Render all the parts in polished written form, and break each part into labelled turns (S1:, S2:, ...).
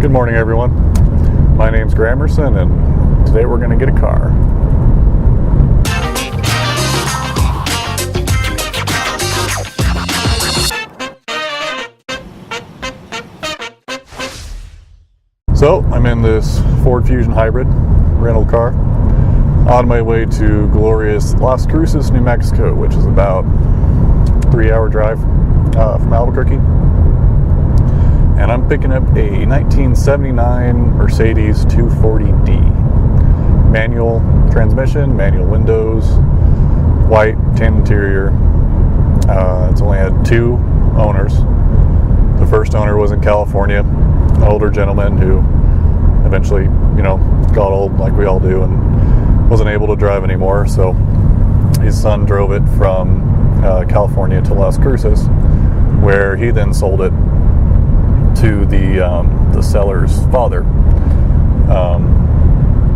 S1: Good morning, everyone. My name's Gramerson, and today we're going to get a car. So, I'm in this Ford Fusion Hybrid rental car on my way to glorious Las Cruces, New Mexico, which is about a 3-hour drive from Albuquerque. And I'm picking up a 1979 Mercedes 240D. Manual transmission, manual windows, white tan interior. It's only had 2 owners. The first owner was in California, an older gentleman who eventually, got old like we all do and wasn't able to drive anymore. So his son drove it from California to Las Cruces, where he then sold it to the seller's father.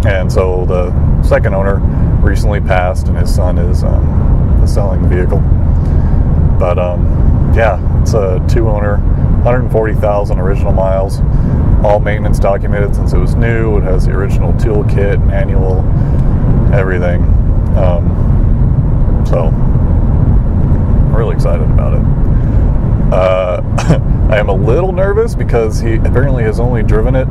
S1: And so the second owner recently passed, and his son is selling the vehicle. But it's a 2-owner, 140,000 original miles, all maintenance documented since it was new. It has the original toolkit, manual, everything. So I'm really excited about it. I am a little nervous because he apparently has only driven it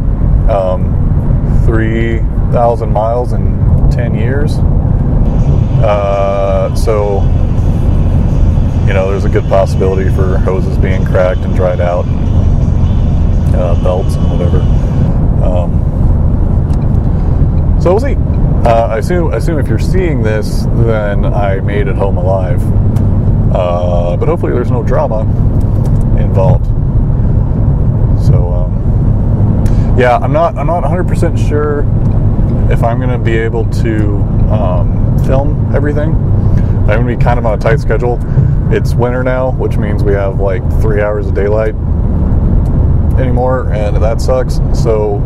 S1: 3,000 miles in 10 years. So, there's a good possibility for hoses being cracked and dried out, and belts and whatever. So we'll see. I assume if you're seeing this, then I made it home alive. But hopefully there's no drama involved. So I'm not 100% sure if I'm going to be able to film everything. I'm going to be kind of on a tight schedule. It's winter now, which means we have like 3 hours of daylight anymore, and that sucks. So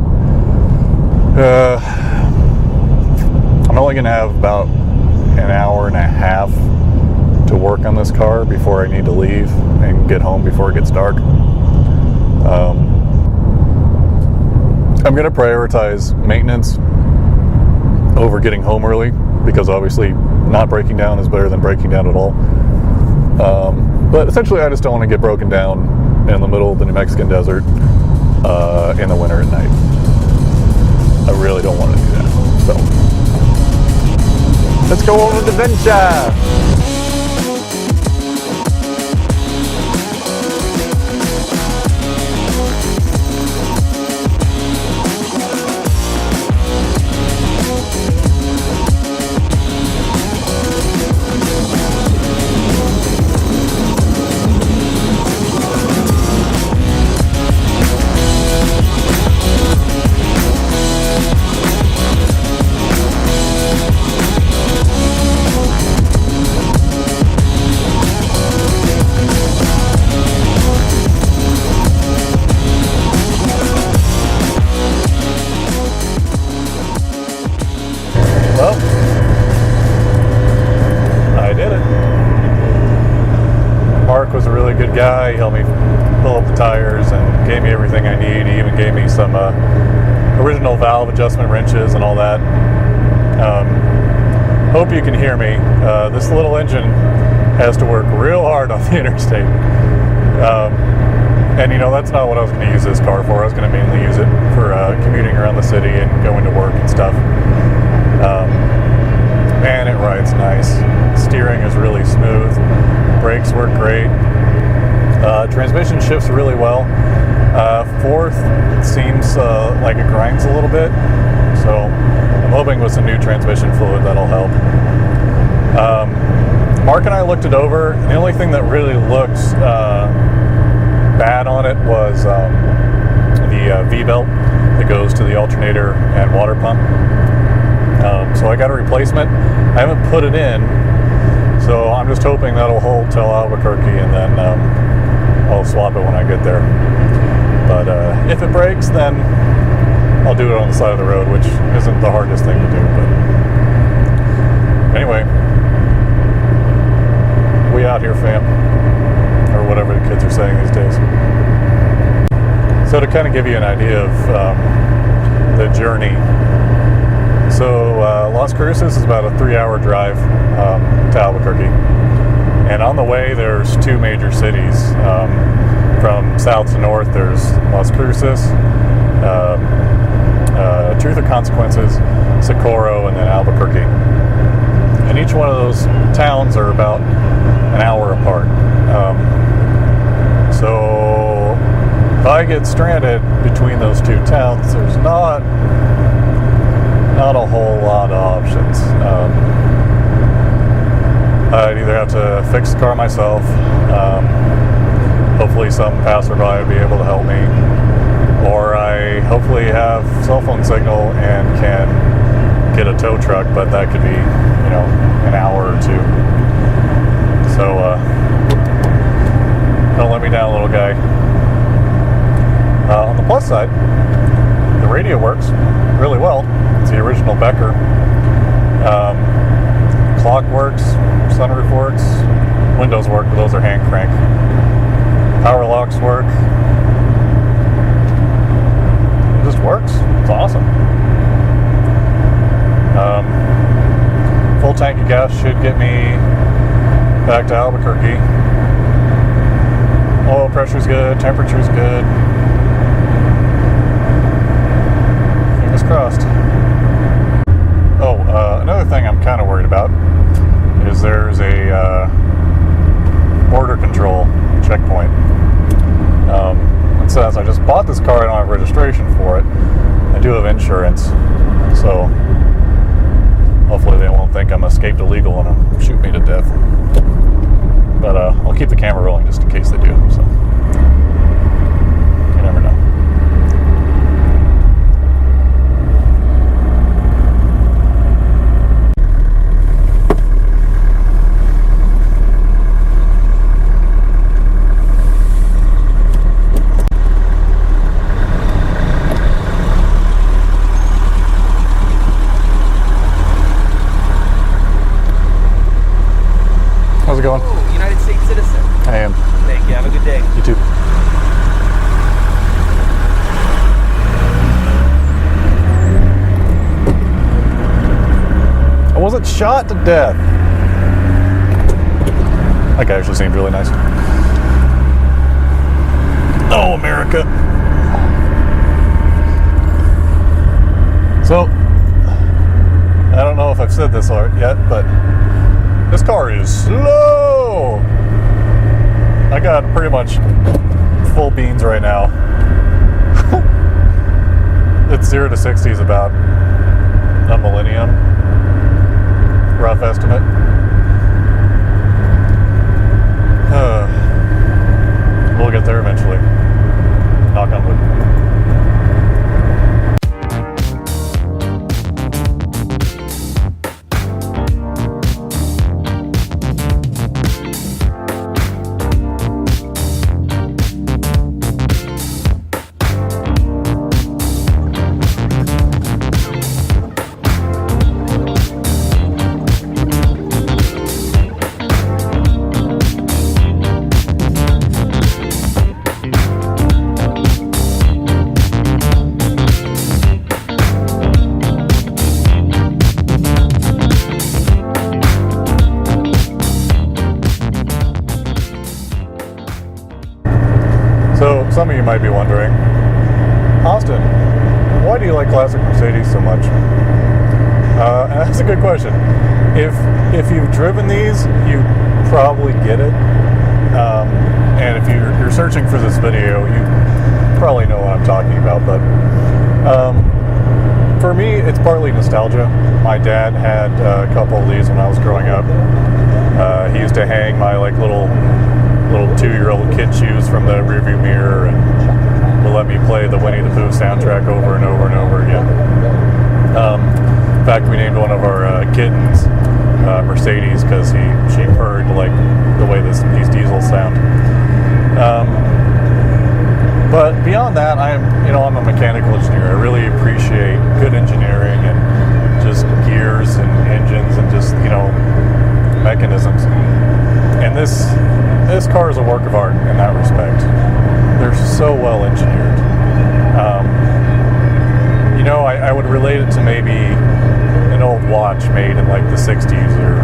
S1: I'm only going to have about an hour and a half to work on this car before I need to leave and get home before it gets dark. I'm going to prioritize maintenance over getting home early, because obviously not breaking down is better than breaking down at all. But essentially I just don't want to get broken down in the middle of the New Mexican desert in the winter at night. I really don't want to do that. So let's go on with the adventure. Well, I did it. Mark was a really good guy. He helped me pull up the tires and gave me everything I need. He even gave me some original valve adjustment wrenches and all that. Hope you can hear me. This little engine has to work real hard on the interstate. And that's not what I was going to use this car for. I was going to mainly use it for commuting around the city and going to work and stuff. Man, it rides nice. Steering is really smooth. Brakes work great. Transmission shifts really well. Fourth, it seems like it grinds a little bit. So I'm hoping with some new transmission fluid that'll help. Mark and I looked it over, and the only thing that really looked bad on it was the V-belt that goes to the alternator and water pump. So I got a replacement. I haven't put it in, so I'm just hoping that'll hold till Albuquerque, and then I'll swap it when I get there. But if it breaks, then I'll do it on the side of the road, which isn't the hardest thing to do. But anyway, we out here, fam, or whatever the kids are saying these days. So to kind of give you an idea of the journey, so Las Cruces is about a 3-hour drive to Albuquerque, and on the way there's 2 major cities. From south to north, there's Las Cruces, Truth or Consequences, Socorro, and then Albuquerque. And each one of those towns are about an hour apart. So if I get stranded between those 2 towns, there's not a whole lot of options. I'd either have to fix the car myself. Hopefully some passerby will be able to help me, or I hopefully have cell phone signal and can get a tow truck, but that could be, an hour or 2. So don't let me down, little guy. On the plus side, the radio works really well. It's the original Becker. Clock works, sunroof works, windows work, but those are hand crank. Power locks work. It just works. It's awesome. Full tank of gas should get me back to Albuquerque. Oil pressure's good, temperature's good. Fingers crossed. Oh, another thing I'm kind of worried about is there's a border control checkpoint. It says I just bought this car, I don't have registration for it. I do have insurance, so hopefully they won't think I'm escaped illegal and shoot me to death. But I'll keep the camera rolling just in case they do. So you never know. How's it going?
S2: Oh, United States citizen.
S1: I am.
S2: Thank you. Have a good day.
S1: You too. I wasn't shot to death. That guy actually seemed really nice. Oh, America. So, I don't know if I've said this yet, but this car is slow. I got pretty much full beans right now. It's 0 to 60 is about a millennium. Rough estimate. We'll get there eventually. Knock on wood. So, some of you might be wondering, Austin, why do you like classic Mercedes so much? And that's a good question. If you've driven these, you probably get it. And if you're searching for this video, you probably know what I'm talking about. But for me, it's partly nostalgia. My dad had a couple of these when I was growing up. He used to hang my little 2-year-old kid shoes from the rearview mirror, and would let me play the Winnie the Pooh soundtrack over and over and over again. In fact, we named one of our kittens Mercedes because she purred like the way these diesels sound. But beyond that, I'm a mechanical engineer. I really appreciate good engineering and just gears and engines and just mechanisms. And this car is a work of art in that respect. They're so well engineered. relate it to maybe an old watch made in like the 60s or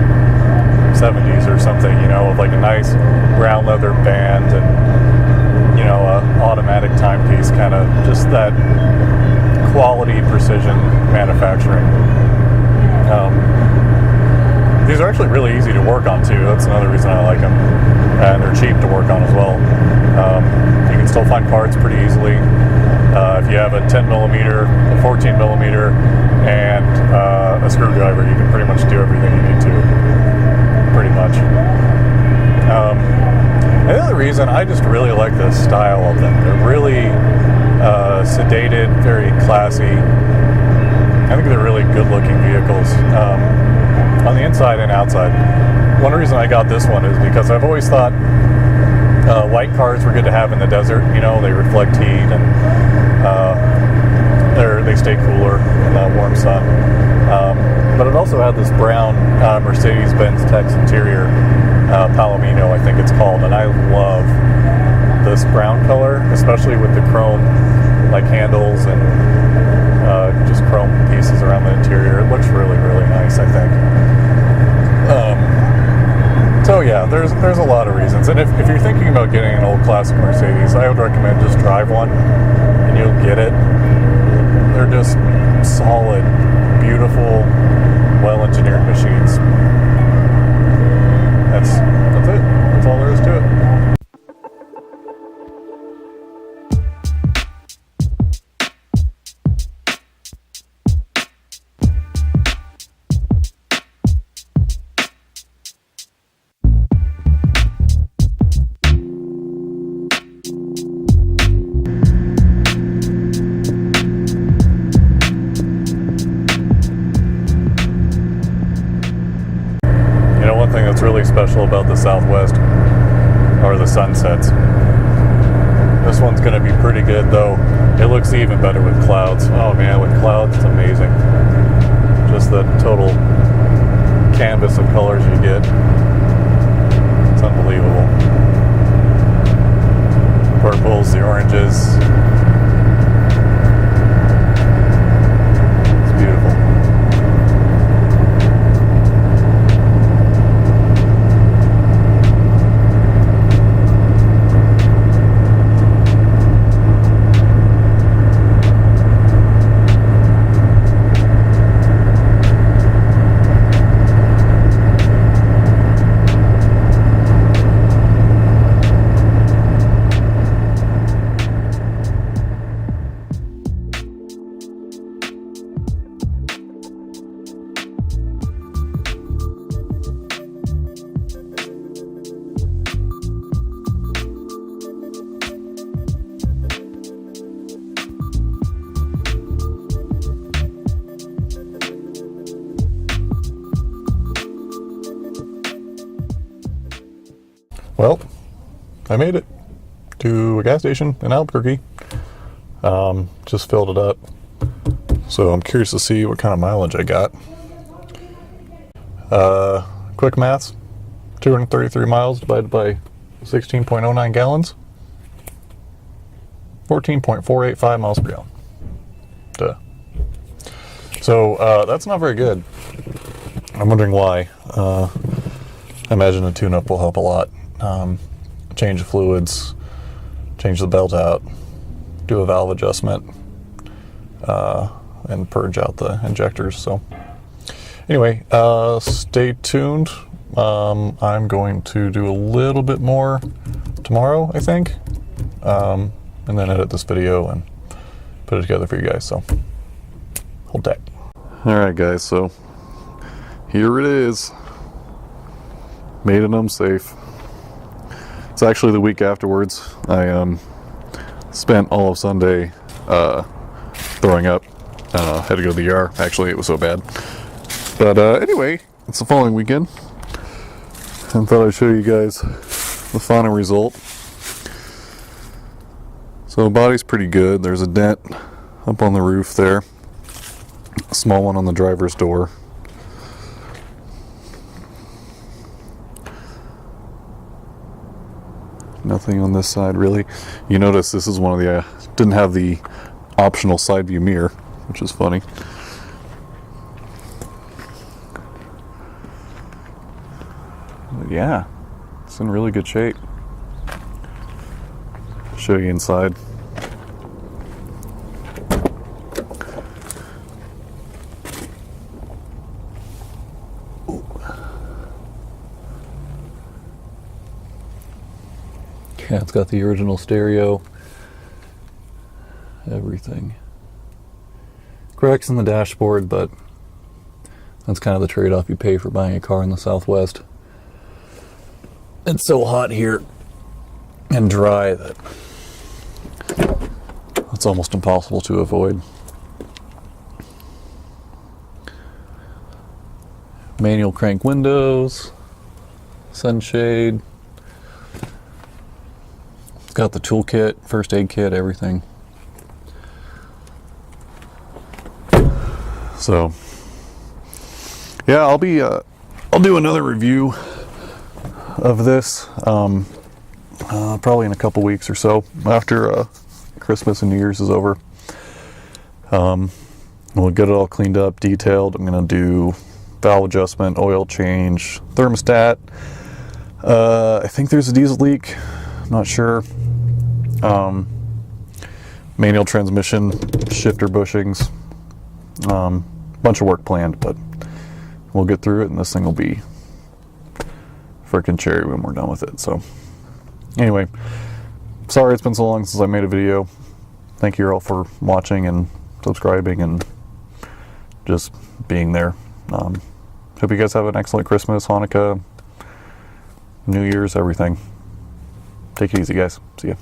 S1: 70s or something, you know, with like a nice brown leather band and, you know, a automatic timepiece, kind of just that quality precision manufacturing. These are actually really easy to work on too. That's another reason I like them, and they're cheap to work on as well. You can still find parts pretty easily. If you have a 10 millimeter, a 14 millimeter, and a screwdriver, you can pretty much do everything you need to. Pretty much. And the other reason, I just really like the style of them. They're really sedated, very classy. I think they're really good-looking vehicles. On the inside and outside. One reason I got this one is because I've always thought white cars were good to have in the desert. You know, they reflect heat and they stay cooler in that warm sun. But it also had this brown Mercedes-Benz Tex interior, Palomino I think it's called, and I love this brown color, especially with the chrome like handles and just chrome pieces around the interior. It looks really, really nice, I think. So yeah, there's a lot of reasons. And if you're thinking about getting an old classic Mercedes, I would recommend just drive one and you'll get it. They're just solid, beautiful, well-engineered machines. That's it. That's all there is to it. One thing that's really special about the Southwest are the sunsets. This one's going to be pretty good, though. It looks even better with clouds. Oh man, with clouds, it's amazing. Just the total canvas of colors you get. It's unbelievable. Purples, the oranges. It's beautiful. Well, I made it to a gas station in Albuquerque. Just filled it up. So I'm curious to see what kind of mileage I got. Quick maths, 233 miles divided by 16.09 gallons. 14.485 miles per gallon. Duh. So that's not very good. I'm wondering why. I imagine a tune-up will help a lot. Change the fluids, change the belt out, do a valve adjustment, and purge out the injectors. So anyway, stay tuned. I'm going to do a little bit more tomorrow, I think, and then edit this video and put it together for you guys. So hold tight. All right, guys. So here it is. Made it unsafe. It's actually the week afterwards. I spent all of Sunday throwing up. Had to go to the ER. Actually, it was so bad. But anyway, it's the following weekend. And thought I'd show you guys the final result. So the body's pretty good. There's a dent up on the roof there. A small one on the driver's door. Nothing on this side really. You notice this is one of the didn't have the optional side view mirror, which is funny. yeah, it's in really good shape. Show you inside. Yeah, it's got the original stereo, everything. Cracks in the dashboard, but that's kind of the trade-off you pay for buying a car in the Southwest. It's so hot here and dry that it's almost impossible to avoid. Manual crank windows, sunshade. It's got the toolkit, first aid kit, everything. So, yeah, I'll do another review of this probably in a couple weeks or so after Christmas and New Year's is over. We'll get it all cleaned up, detailed. I'm gonna do valve adjustment, oil change, thermostat. I think there's a diesel leak. I'm not sure. Manual transmission, shifter bushings. Bunch of work planned, but we'll get through it, and this thing will be freaking cherry when we're done with it. So, anyway, sorry it's been so long since I made a video. Thank you all for watching and subscribing and just being there. Hope you guys have an excellent Christmas, Hanukkah, New Year's, everything. Take it easy, guys. See ya.